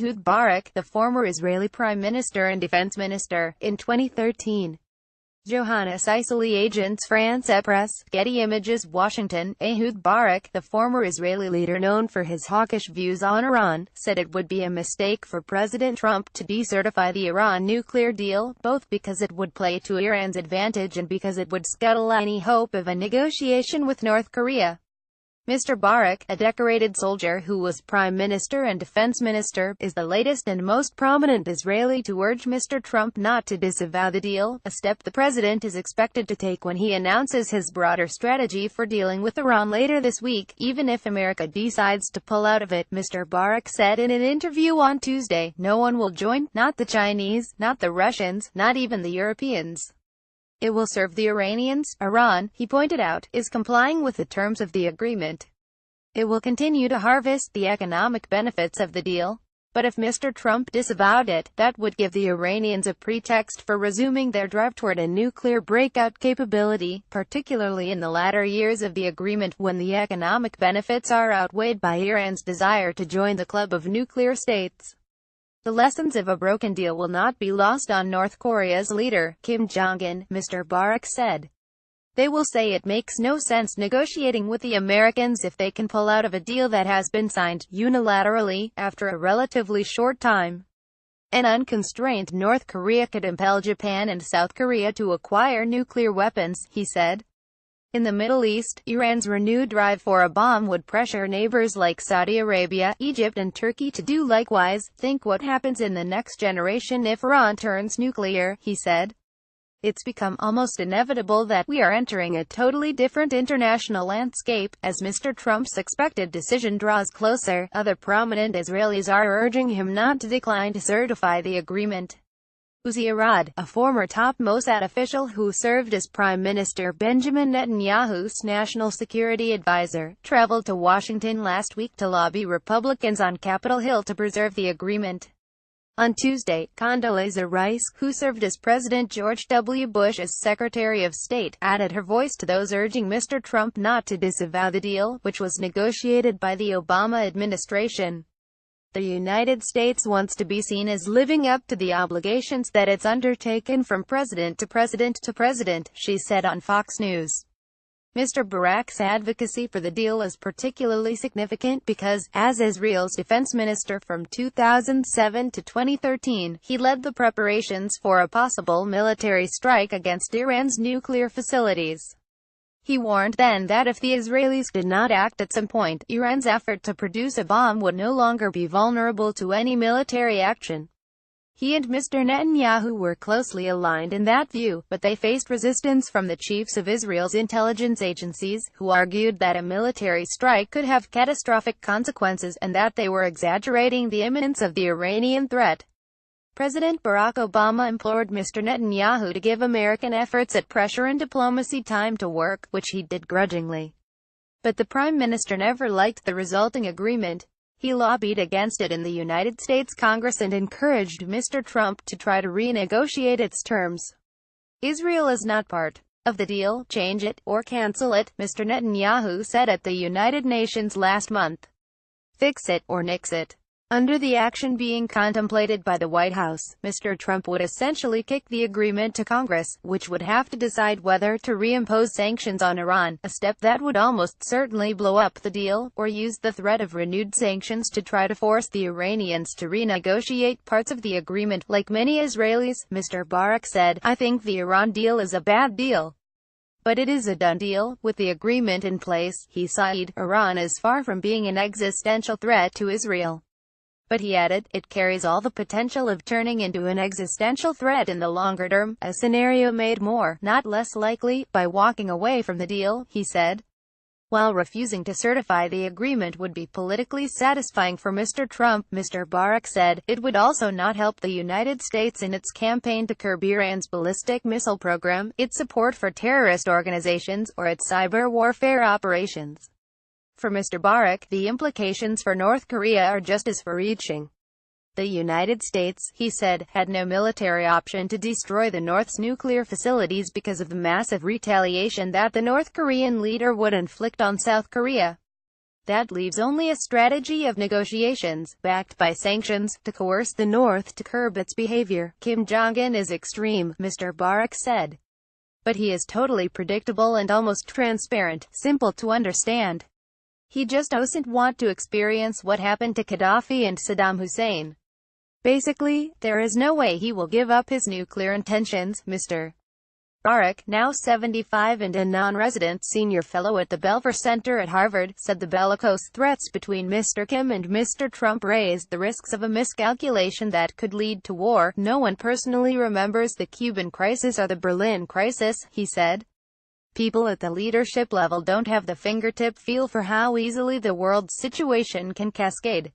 Ehud Barak, the former Israeli Prime Minister and Defense Minister, in 2013. Johannes EiseleAgence FrancePresse, Getty Images Washington. Ehud Barak, the former Israeli leader known for his hawkish views on Iran, said it would be a mistake for President Trump to decertify the Iran nuclear deal, both because it would play to Iran's advantage and because it would scuttle any hope of a negotiation with North Korea. Mr. Barak, a decorated soldier who was Prime Minister and Defense Minister, is the latest and most prominent Israeli to urge Mr. Trump not to disavow the deal, a step the president is expected to take when he announces his broader strategy for dealing with Iran later this week, even if America decides to pull out of it. Mr. Barak said in an interview on Tuesday, "No one will join, not the Chinese, not the Russians, not even the Europeans. It will serve the Iranians. Iran," he pointed out, "is complying with the terms of the agreement. It will continue to harvest the economic benefits of the deal. But if Mr. Trump disavowed it, that would give the Iranians a pretext for resuming their drive toward a nuclear breakout capability, particularly in the latter years of the agreement when the economic benefits are outweighed by Iran's desire to join the club of nuclear states. The lessons of a broken deal will not be lost on North Korea's leader, Kim Jong-un," Mr. Barak said. "They will say it makes no sense negotiating with the Americans if they can pull out of a deal that has been signed, unilaterally, after a relatively short time. An unconstrained North Korea could impel Japan and South Korea to acquire nuclear weapons," he said. In the Middle East, Iran's renewed drive for a bomb would pressure neighbors like Saudi Arabia, Egypt and Turkey to do likewise. "Think what happens in the next generation if Iran turns nuclear," he said. "It's become almost inevitable that we are entering a totally different international landscape. As Mr. Trump's expected decision draws closer, other prominent Israelis are urging him not to decline to certify the agreement." Uzi Arad, a former top Mossad official who served as Prime Minister Benjamin Netanyahu's national security advisor, traveled to Washington last week to lobby Republicans on Capitol Hill to preserve the agreement. On Tuesday, Condoleezza Rice, who served as President George W. Bush's Secretary of State, added her voice to those urging Mr. Trump not to disavow the deal, which was negotiated by the Obama administration. "The United States wants to be seen as living up to the obligations that it's undertaken from president to president to president," she said on Fox News. Mr. Barak's advocacy for the deal is particularly significant because, as Israel's defense minister from 2007 to 2013, he led the preparations for a possible military strike against Iran's nuclear facilities. He warned then that if the Israelis did not act at some point, Iran's effort to produce a bomb would no longer be vulnerable to any military action. He and Mr. Netanyahu were closely aligned in that view, but they faced resistance from the chiefs of Israel's intelligence agencies, who argued that a military strike could have catastrophic consequences, and that they were exaggerating the imminence of the Iranian threat. President Barack Obama implored Mr. Netanyahu to give American efforts at pressure and diplomacy time to work, which he did grudgingly. But the Prime Minister never liked the resulting agreement. He lobbied against it in the United States Congress and encouraged Mr. Trump to try to renegotiate its terms. "Israel is not part of the deal. Change it, or cancel it," Mr. Netanyahu said at the United Nations last month. "Fix it, or nix it." Under the action being contemplated by the White House, Mr. Trump would essentially kick the agreement to Congress, which would have to decide whether to reimpose sanctions on Iran, a step that would almost certainly blow up the deal, or use the threat of renewed sanctions to try to force the Iranians to renegotiate parts of the agreement. "Like many Israelis," Mr. Barak said, "I think the Iran deal is a bad deal. But it is a done deal. With the agreement in place," he said, "Iran is far from being an existential threat to Israel." But he added, "It carries all the potential of turning into an existential threat in the longer term, a scenario made more, not less likely, by walking away from the deal," he said. While refusing to certify the agreement would be politically satisfying for Mr. Trump, Mr. Barak said, it would also not help the United States in its campaign to curb Iran's ballistic missile program, its support for terrorist organizations, or its cyber warfare operations. For Mr. Barak, the implications for North Korea are just as far-reaching. The United States, he said, had no military option to destroy the North's nuclear facilities because of the massive retaliation that the North Korean leader would inflict on South Korea. That leaves only a strategy of negotiations, backed by sanctions, to coerce the North to curb its behavior. Kim Jong-un is extreme, Mr. Barak said. But he is totally predictable and almost transparent, simple to understand. He just doesn't want to experience what happened to Gaddafi and Saddam Hussein. Basically, there is no way he will give up his nuclear intentions. Mr. Barak, now 75 and a non-resident senior fellow at the Belfer Center at Harvard, said the bellicose threats between Mr. Kim and Mr. Trump raised the risks of a miscalculation that could lead to war. No one personally remembers the Cuban crisis or the Berlin crisis, he said. People at the leadership level don't have the fingertip feel for how easily the world situation can cascade.